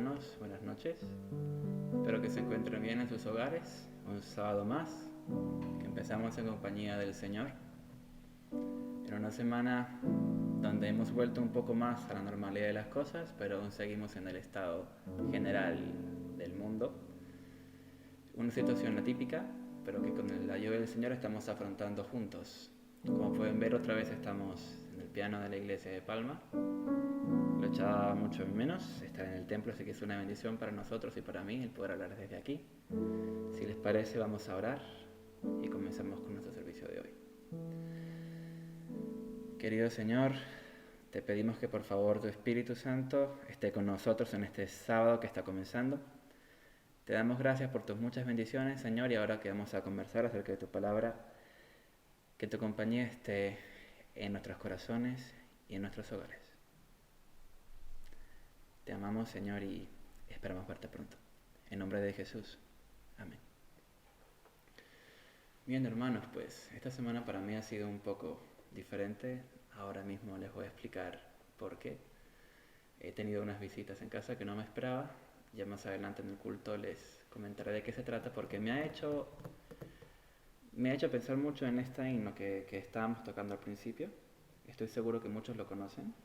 hermanos, buenas noches. Espero que se encuentren bien en sus hogares. Un sábado más, que empezamos en compañía del Señor. En una semana donde hemos vuelto un poco más a la normalidad de las cosas, pero aún seguimos en el estado general del mundo. Una situación atípica, pero que con la ayuda del Señor estamos afrontando juntos. Como pueden ver, otra vez estamos en el piano de la iglesia de Palma. Lo echaba mucho menos estar en el templo, así que es una bendición para nosotros y para mí el poder hablar desde aquí. Si les parece, vamos a orar y comenzamos con nuestro servicio de hoy. Querido Señor, te pedimos que por favor tu Espíritu Santo esté con nosotros en este sábado que está comenzando. Te damos gracias por tus muchas bendiciones, Señor, y ahora que vamos a conversar acerca de tu palabra, que tu compañía esté en nuestros corazones y en nuestros hogares. Te amamos, Señor, y esperamos verte pronto. En nombre de Jesús. Amén. Bien, hermanos, pues esta semana para mí ha sido un poco diferente. Ahora mismo les voy a explicar por qué. He tenido unas visitas en casa que no me esperaba. Ya más adelante en el culto les comentaré de qué se trata, porque me ha hecho pensar mucho en este himno que estábamos tocando al principio. Estoy seguro que muchos lo conocen.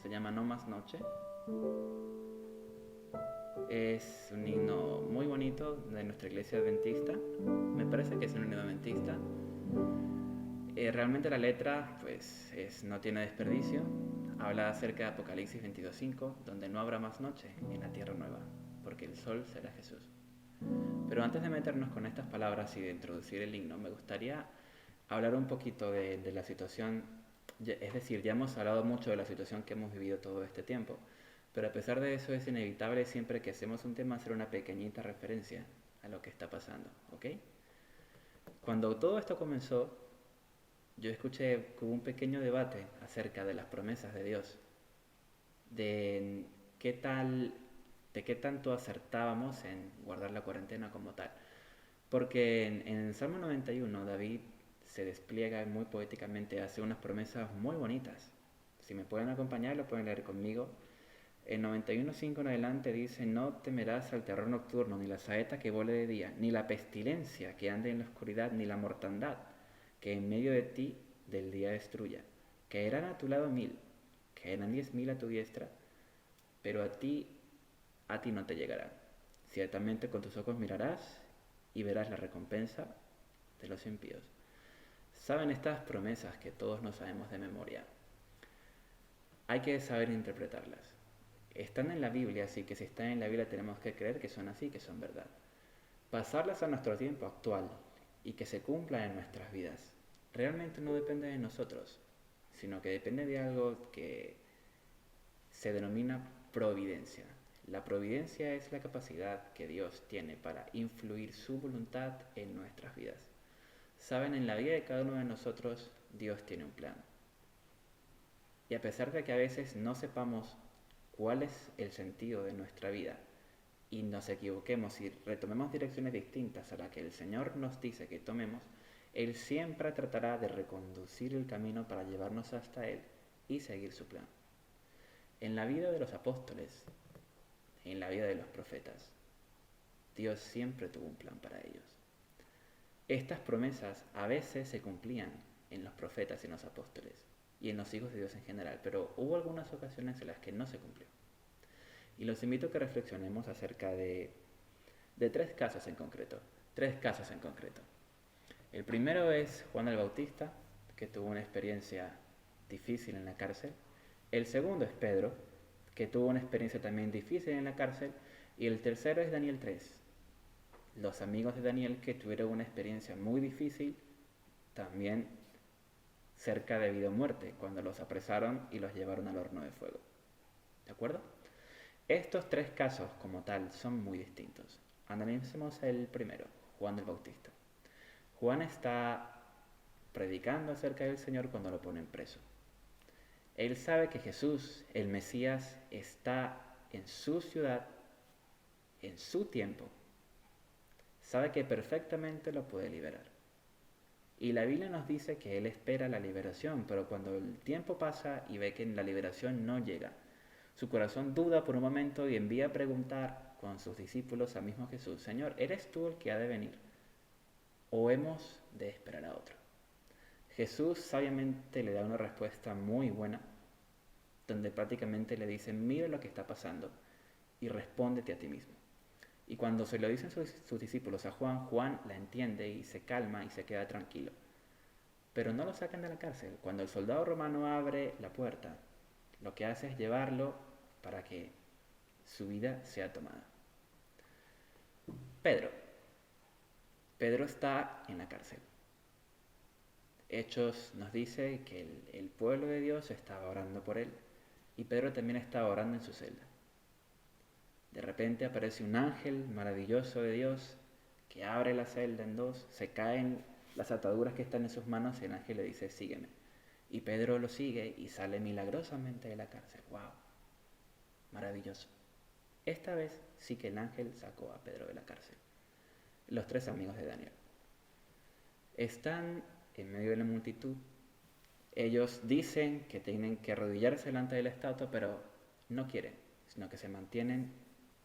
Se llama No Más Noche. Es un himno muy bonito de nuestra iglesia adventista. Me parece que es un himno adventista. Realmente la letra pues no tiene desperdicio. Habla acerca de Apocalipsis 22:5, donde no habrá más noche en la tierra nueva, porque el sol será Jesús. Pero antes de meternos con estas palabras y de introducir el himno, me gustaría hablar un poquito de la situación. Es decir, ya hemos hablado mucho de la situación que hemos vivido todo este tiempo, pero a pesar de eso es inevitable siempre que hacemos un tema hacer una pequeñita referencia a lo que está pasando, ¿ok? Cuando todo esto comenzó, yo escuché que hubo un pequeño debate acerca de las promesas de Dios, de qué tal, de qué tanto acertábamos en guardar la cuarentena como tal. Porque en el Salmo 91 David se despliega muy poéticamente, hace unas promesas muy bonitas. Si me pueden acompañar, lo pueden leer conmigo. En 91:5 en adelante dice: no temerás al terror nocturno, ni la saeta que vuele de día, ni la pestilencia que ande en la oscuridad, ni la mortandad que en medio de ti del día destruya. Caerán a tu lado 1000, caerán 10.000 a tu diestra, pero a ti no te llegarán. Ciertamente con tus ojos mirarás y verás la recompensa de los impíos. Saben estas promesas que todos no sabemos de memoria. Hay que saber interpretarlas. Están en la Biblia, así que si están en la Biblia tenemos que creer que son así, que son verdad. Pasarlas a nuestro tiempo actual y que se cumplan en nuestras vidas realmente no depende de nosotros, sino que depende de algo que se denomina providencia. La providencia es la capacidad que Dios tiene para influir su voluntad en nuestras vidas. Saben, en la vida de cada uno de nosotros Dios tiene un plan. Y a pesar de que a veces no sepamos cuál es el sentido de nuestra vida y nos equivoquemos y retomemos direcciones distintas a las que el Señor nos dice que tomemos, Él siempre tratará de reconducir el camino para llevarnos hasta Él y seguir su plan. En la vida de los apóstoles, en la vida de los profetas, Dios siempre tuvo un plan para ellos. Estas promesas a veces se cumplían en los profetas y en los apóstoles y en los hijos de Dios en general, pero hubo algunas ocasiones en las que no se cumplió. Y los invito a que reflexionemos acerca de tres casos en concreto. El primero es Juan el Bautista, que tuvo una experiencia difícil en la cárcel. El segundo es Pedro, que tuvo una experiencia también difícil en la cárcel. Y el tercero es Daniel 3, los amigos de Daniel que tuvieron una experiencia muy difícil, también cerca de vida o muerte, cuando los apresaron y los llevaron al horno de fuego. ¿De acuerdo? Estos tres casos como tal son muy distintos. Analicemos el primero, Juan el Bautista. Juan está predicando acerca del Señor cuando lo ponen preso. Él sabe que Jesús, el Mesías, está en su ciudad, en su tiempo. Sabe que perfectamente lo puede liberar. Y la Biblia nos dice que Él espera la liberación, pero cuando el tiempo pasa y ve que la liberación no llega, Su corazón duda por un momento y envía a preguntar con sus discípulos al mismo Jesús: Señor, ¿eres tú el que ha de venir? ¿O hemos de esperar a otro? Jesús sabiamente le da una respuesta muy buena, donde prácticamente le dice: mira lo que está pasando y respóndete a ti mismo. Y cuando se lo dicen sus discípulos a Juan, Juan la entiende y se calma y se queda tranquilo. Pero no lo sacan de la cárcel. Cuando el soldado romano abre la puerta, lo que hace es llevarlo para que su vida sea tomada. Pedro está en la cárcel. Hechos nos dice que el pueblo de Dios estaba orando por él y Pedro también estaba orando en su celda. De repente aparece un ángel maravilloso de Dios que abre la celda en dos, se caen las ataduras que están en sus manos y el ángel le dice: sígueme. Y Pedro lo sigue y sale milagrosamente de la cárcel. ¡Wow! Maravilloso. Esta vez sí que el ángel sacó a Pedro de la cárcel. Los tres amigos de Daniel están en medio de la multitud. Ellos dicen que tienen que arrodillarse delante de la estatua, pero no quieren, sino que se mantienen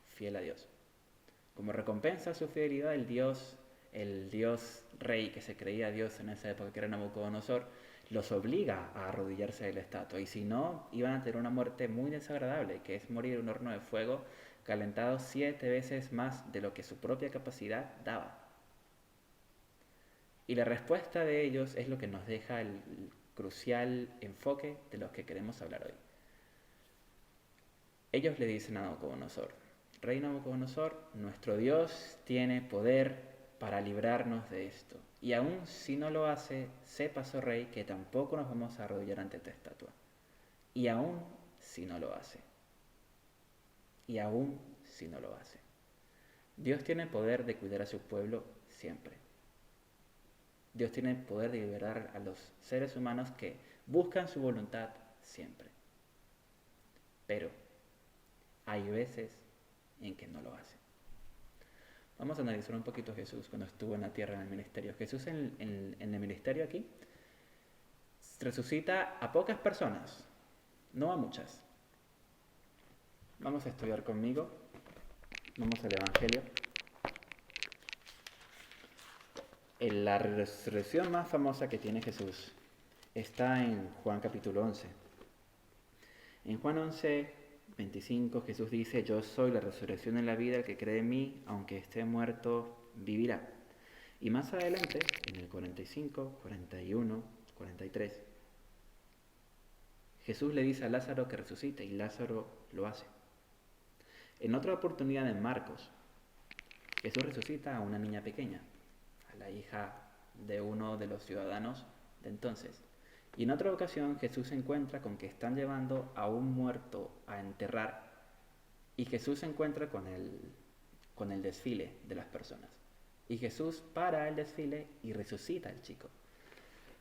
fiel a Dios. Como recompensa a su fidelidad, el dios rey que se creía Dios en esa época, que era Nabucodonosor, los obliga a arrodillarse de la estatua, y si no, iban a tener una muerte muy desagradable, que es morir en un horno de fuego calentado 7 veces más de lo que su propia capacidad daba. Y la respuesta de ellos es lo que nos deja el crucial enfoque de lo que queremos hablar hoy. Ellos le dicen a Nabucodonosor: Rey Nabucodonosor, nuestro Dios tiene poder para librarnos de esto. Y aun si no lo hace, sepas, oh rey, que tampoco nos vamos a arrodillar ante esta estatua. Y aun si no lo hace. Y aun si no lo hace. Dios tiene poder de cuidar a su pueblo siempre. Dios tiene el poder de liberar a los seres humanos que buscan su voluntad siempre. Pero hay veces en que no lo hace. Vamos a analizar un poquito a Jesús cuando estuvo en la tierra en el ministerio. Jesús en el ministerio aquí resucita a pocas personas, no a muchas. Vamos a estudiar conmigo. Vamos al Evangelio. La resurrección más famosa que tiene Jesús está en Juan capítulo 11. En Juan 11, 25, Jesús dice: yo soy la resurrección y la vida, el que cree en mí, aunque esté muerto, vivirá. Y más adelante, en el 45, 41, 43, Jesús le dice a Lázaro que resucite y Lázaro lo hace. En otra oportunidad en Marcos, Jesús resucita a una niña pequeña, a la hija de uno de los ciudadanos de entonces. Y en otra ocasión Jesús se encuentra con que están llevando a un muerto a enterrar y Jesús se encuentra con el desfile de las personas. Y Jesús para el desfile y resucita al chico.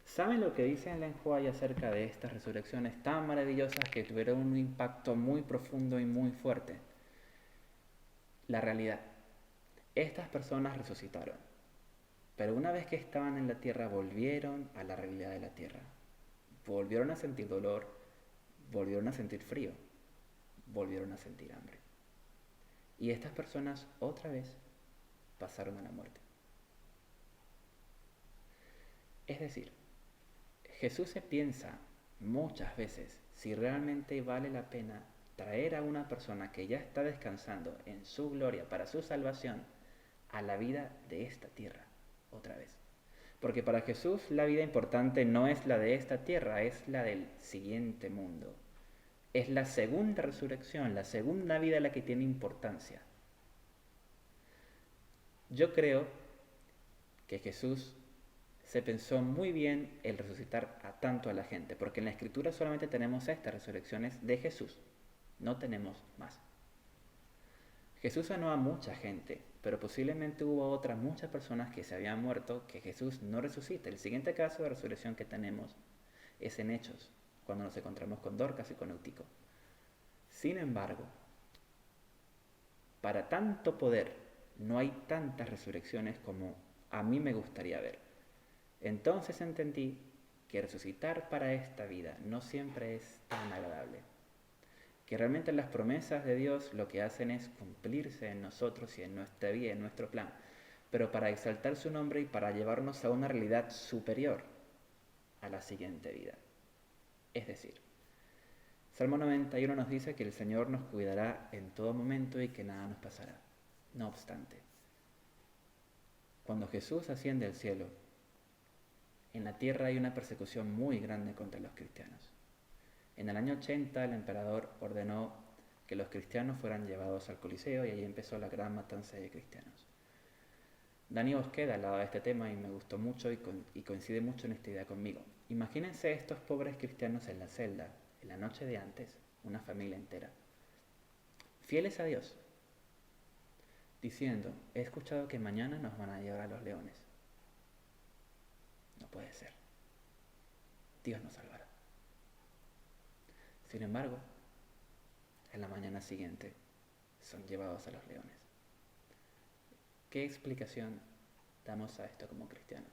¿Saben lo que dice Ellen White acerca de estas resurrecciones tan maravillosas que tuvieron un impacto muy profundo y muy fuerte? La realidad. Estas personas resucitaron, pero una vez que estaban en la tierra volvieron a la realidad de la tierra. Volvieron a sentir dolor, volvieron a sentir frío, volvieron a sentir hambre. Y estas personas otra vez pasaron a la muerte. Es decir, Jesús se piensa muchas veces si realmente vale la pena traer a una persona que ya está descansando en su gloria para su salvación a la vida de esta tierra otra vez. Porque para Jesús la vida importante no es la de esta tierra, es la del siguiente mundo. Es la segunda resurrección, la segunda vida la que tiene importancia. Yo creo que Jesús se pensó muy bien el resucitar a tanto a la gente, porque en la Escritura solamente tenemos estas resurrecciones de Jesús, no tenemos más. Jesús sanó a mucha gente, pero posiblemente hubo otras muchas personas que se habían muerto que Jesús no resucita. El siguiente caso de resurrección que tenemos es en Hechos, cuando nos encontramos con Dorcas y con Eutico. Sin embargo, para tanto poder no hay tantas resurrecciones como a mí me gustaría ver. Entonces entendí que resucitar para esta vida no siempre es tan agradable. Que realmente las promesas de Dios lo que hacen es cumplirse en nosotros y en nuestra vida, en nuestro plan, pero para exaltar su nombre y para llevarnos a una realidad superior a la siguiente vida. Es decir, Salmo 91 nos dice que el Señor nos cuidará en todo momento y que nada nos pasará. No obstante, cuando Jesús asciende al cielo, en la tierra hay una persecución muy grande contra los cristianos. En el año 80 el emperador ordenó que los cristianos fueran llevados al Coliseo y ahí empezó la gran matanza de cristianos. Dani Bosqueda hablaba de este tema y me gustó mucho y coincide mucho en esta idea conmigo. Imagínense estos pobres cristianos en la celda, en la noche de antes, una familia entera, fieles a Dios, diciendo, he escuchado que mañana nos van a llevar a los leones. No puede ser. Dios nos salvará. Sin embargo, en la mañana siguiente son llevados a los leones. ¿Qué explicación damos a esto como cristianos?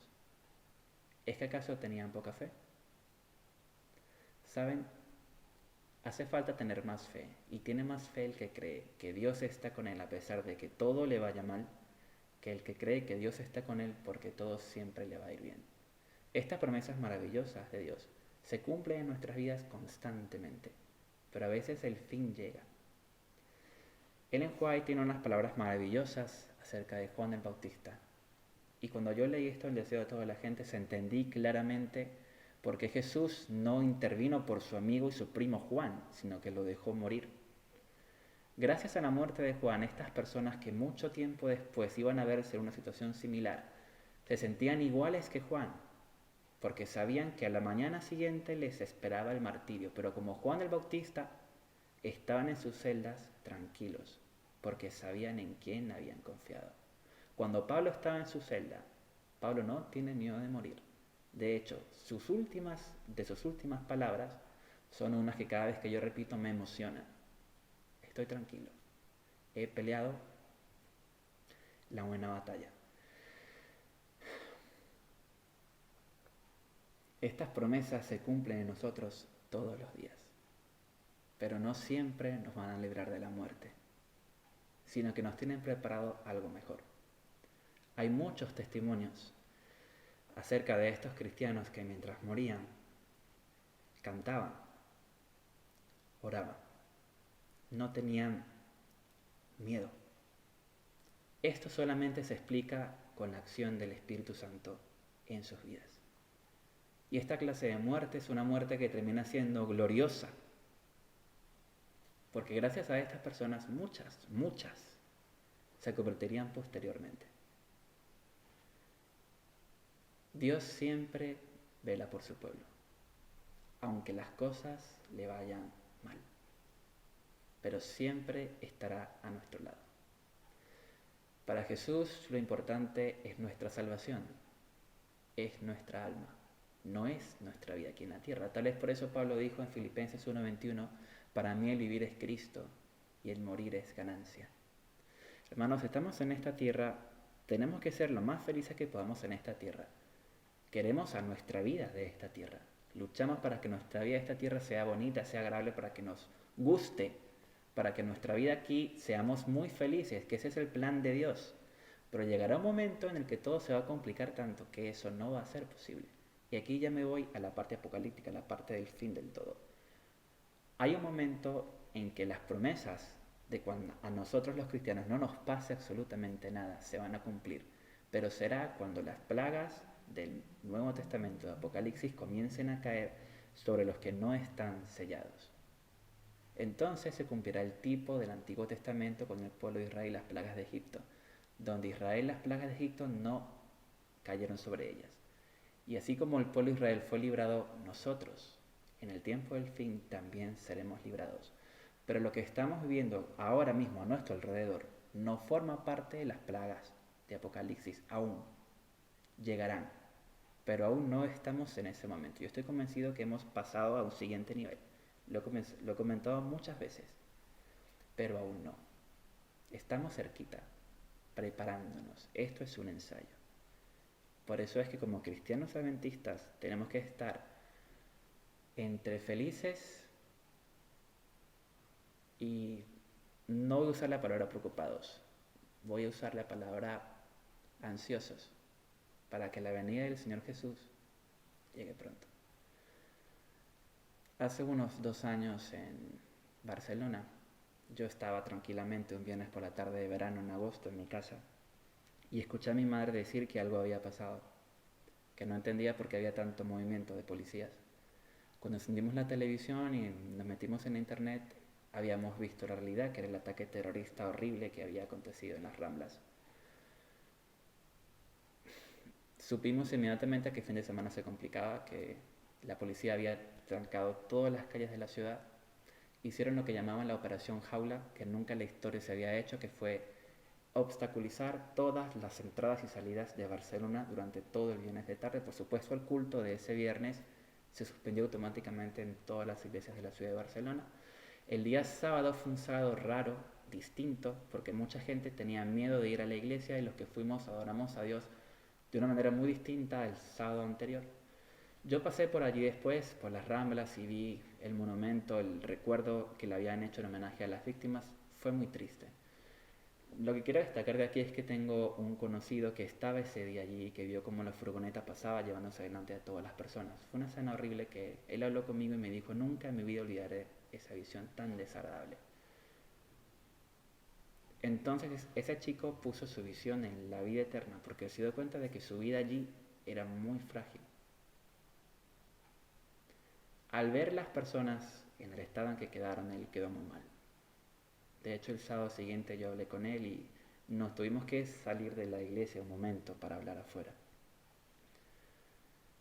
¿Es que acaso tenían poca fe? ¿Saben? Hace falta tener más fe, y tiene más fe el que cree que Dios está con él a pesar de que todo le vaya mal, que el que cree que Dios está con él porque todo siempre le va a ir bien. Estas promesas maravillosas de Dios se cumplen en nuestras vidas constantemente, pero a veces el fin llega. Ellen White tiene unas palabras maravillosas acerca de Juan el Bautista, y cuando yo leí esto en el deseo de toda la gente, se entendí claramente por qué Jesús no intervino por su amigo y su primo Juan, sino que lo dejó morir. Gracias a la muerte de Juan, estas personas que mucho tiempo después iban a verse en una situación similar, se sentían iguales que Juan, porque sabían que a la mañana siguiente les esperaba el martirio, pero como Juan el Bautista, estaban en sus celdas tranquilos, porque sabían en quién habían confiado. Cuando Pablo estaba en su celda, Pablo no tiene miedo de morir. De hecho, de sus últimas palabras son unas que cada vez que yo repito me emocionan. Estoy tranquilo. He peleado la buena batalla. Estas promesas se cumplen en nosotros todos los días, pero no siempre nos van a librar de la muerte, sino que nos tienen preparado algo mejor. Hay muchos testimonios acerca de estos cristianos que mientras morían, cantaban, oraban, no tenían miedo. Esto solamente se explica con la acción del Espíritu Santo en sus vidas. Y esta clase de muerte es una muerte que termina siendo gloriosa, porque gracias a estas personas muchas se convertirían posteriormente. Dios siempre vela por su pueblo, aunque las cosas le vayan mal, pero siempre estará a nuestro lado. Para Jesús lo importante es nuestra salvación, es nuestra alma, no es nuestra vida aquí en la tierra. Tal vez por eso Pablo dijo en Filipenses 1:21, para mí el vivir es Cristo y el morir es ganancia. Hermanos, estamos en esta tierra, tenemos que ser lo más felices que podamos en esta tierra. Queremos a nuestra vida de esta tierra. Luchamos para que nuestra vida de esta tierra sea bonita, sea agradable, para que nos guste, para que nuestra vida aquí seamos muy felices, que ese es el plan de Dios. Pero llegará un momento en el que todo se va a complicar tanto que eso no va a ser posible. Y aquí ya me voy a la parte apocalíptica, la parte del fin del todo. Hay un momento en que las promesas de cuando a nosotros los cristianos no nos pase absolutamente nada se van a cumplir, pero será cuando las plagas del Nuevo Testamento de Apocalipsis comiencen a caer sobre los que no están sellados. Entonces se cumplirá el tipo del Antiguo Testamento con el pueblo de Israel y las plagas de Egipto, donde Israel las plagas de Egipto no cayeron sobre ellas. Y así como el pueblo de Israel fue librado, nosotros en el tiempo del fin también seremos librados. Pero lo que estamos viviendo ahora mismo a nuestro alrededor no forma parte de las plagas de Apocalipsis aún. Llegarán, pero aún no estamos en ese momento. Yo estoy convencido que hemos pasado a un siguiente nivel. Lo he comentado muchas veces, pero aún no. Estamos cerquita, preparándonos. Esto es un ensayo. Por eso es que como cristianos adventistas tenemos que estar entre felices Y no voy a usar la palabra preocupados, voy a usar la palabra ansiosos para que la venida del Señor Jesús llegue pronto. Hace unos 2 años en Barcelona, yo estaba tranquilamente un viernes por la tarde de verano en agosto en mi casa y escuché a mi madre decir que algo había pasado, que no entendía por qué había tanto movimiento de policías. Cuando encendimos la televisión y nos metimos en internet, habíamos visto la realidad, que era el ataque terrorista horrible que había acontecido en las Ramblas. Supimos inmediatamente que el fin de semana se complicaba, que la policía había trancado todas las calles de la ciudad. Hicieron lo que llamaban la Operación Jaula, que nunca en la historia se había hecho, que fue obstaculizar todas las entradas y salidas de Barcelona durante todo el viernes de tarde. Por supuesto, el culto de ese viernes se suspendió automáticamente en todas las iglesias de la ciudad de Barcelona. El día sábado fue un sábado raro, distinto, porque mucha gente tenía miedo de ir a la iglesia y los que fuimos adoramos a Dios de una manera muy distinta al sábado anterior. Yo pasé por allí después, por las Ramblas, y vi el monumento, el recuerdo que le habían hecho en homenaje a las víctimas. Fue muy triste. Lo que quiero destacar de aquí es que tengo un conocido que estaba ese día allí y que vio cómo la furgoneta pasaba llevándose delante de todas las personas. Fue una escena horrible que él habló conmigo y me dijo, nunca en mi vida olvidaré esa visión tan desagradable. Entonces ese chico puso su visión en la vida eterna porque se dio cuenta de que su vida allí era muy frágil. Al ver las personas en el estado en que quedaron, él quedó muy mal. De hecho, el sábado siguiente yo hablé con él y nos tuvimos que salir de la iglesia un momento para hablar afuera.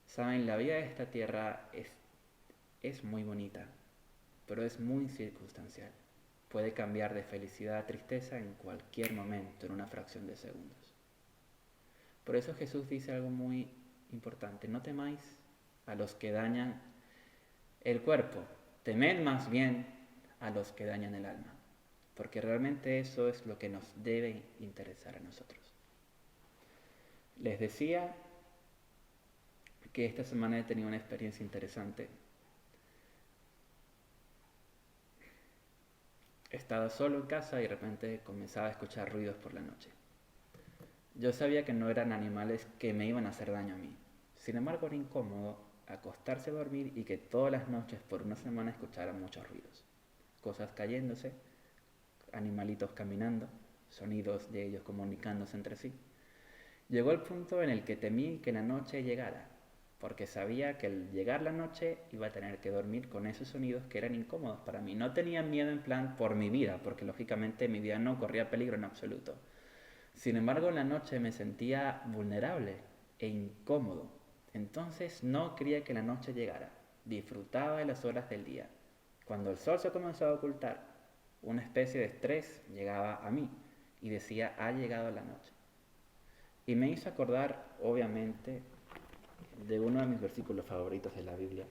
Saben, la vida de esta tierra es muy bonita, pero es muy circunstancial. Puede cambiar de felicidad a tristeza en cualquier momento, en una fracción de segundos. Por eso Jesús dice algo muy importante, no temáis a los que dañan el cuerpo, temed más bien a los que dañan el alma, porque realmente eso es lo que nos debe interesar a nosotros. Les decía que esta semana he tenido una experiencia interesante. Estaba solo en casa y de repente comenzaba a escuchar ruidos por la noche. Yo sabía que no eran animales que me iban a hacer daño a mí. Sin embargo, era incómodo acostarse a dormir y que todas las noches por una semana escuchara muchos ruidos. Cosas cayéndose, animalitos caminando, sonidos de ellos comunicándose entre sí. Llegó el punto en el que temí que la noche llegara, porque sabía que al llegar la noche iba a tener que dormir con esos sonidos que eran incómodos para mí. No tenía miedo en plan por mi vida, porque lógicamente mi vida no corría peligro en absoluto. Sin embargo, en la noche me sentía vulnerable e incómodo. Entonces no quería que la noche llegara. Disfrutaba de las horas del día. Cuando el sol se comenzó a ocultar, una especie de estrés llegaba a mí y decía, ha llegado la noche. Y me hizo acordar, obviamente, de uno de mis versículos favoritos de la Biblia,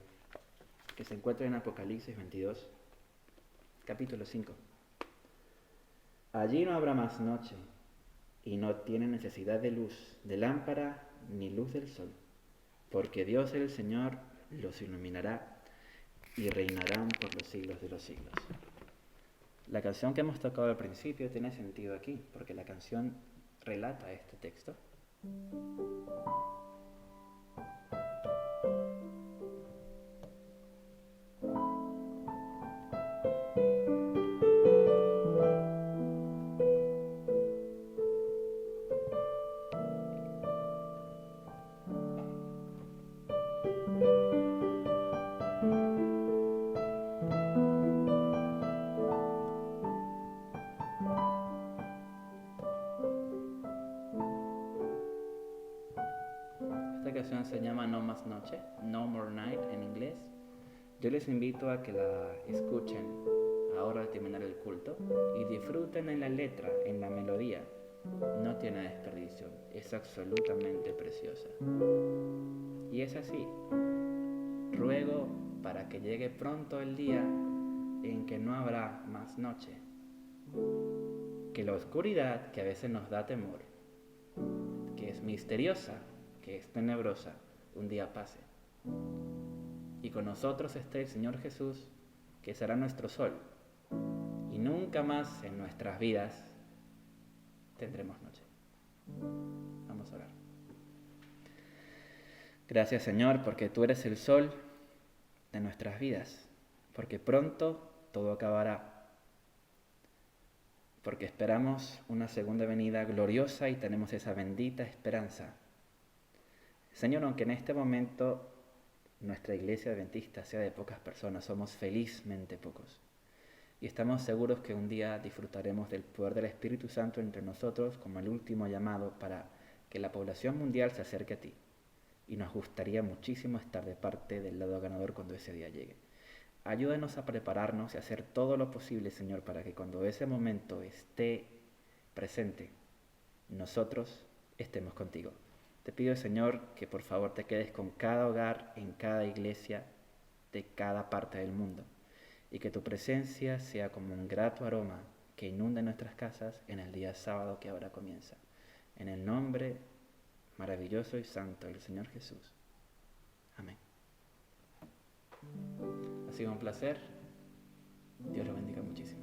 que se encuentra en Apocalipsis 22, capítulo 5. Allí no habrá más noche, y no tiene necesidad de luz, de lámpara, ni luz del sol, porque Dios el Señor los iluminará y reinarán por los siglos de los siglos. La canción que hemos tocado al principio tiene sentido aquí, porque la canción relata este texto. Esta canción se llama No Más Noche, No More Night en inglés. Yo les invito a que la escuchen ahora al terminar el culto y disfruten en la letra, en la melodía. No tiene desperdicio, es absolutamente preciosa. Y es así. Ruego para que llegue pronto el día en que no habrá más noche. Que la oscuridad que a veces nos da temor, que es misteriosa, que es tenebrosa, un día pase. Y con nosotros esté el Señor Jesús, que será nuestro sol, y nunca más en nuestras vidas tendremos noche. Vamos a orar. Gracias, Señor, porque tú eres el sol de nuestras vidas, porque pronto todo acabará, porque esperamos una segunda venida gloriosa y tenemos esa bendita esperanza. Señor, aunque en este momento nuestra iglesia adventista sea de pocas personas, somos felizmente pocos. Y estamos seguros que un día disfrutaremos del poder del Espíritu Santo entre nosotros como el último llamado para que la población mundial se acerque a ti. Y nos gustaría muchísimo estar de parte del lado ganador cuando ese día llegue. Ayúdanos a prepararnos y a hacer todo lo posible, Señor, para que cuando ese momento esté presente, nosotros estemos contigo. Te pido, Señor, que por favor te quedes con cada hogar, en cada iglesia, de cada parte del mundo, y que tu presencia sea como un grato aroma que inunde nuestras casas en el día sábado que ahora comienza. En el nombre maravilloso y santo del Señor Jesús. Amén. Ha sido un placer. Dios lo bendiga muchísimo.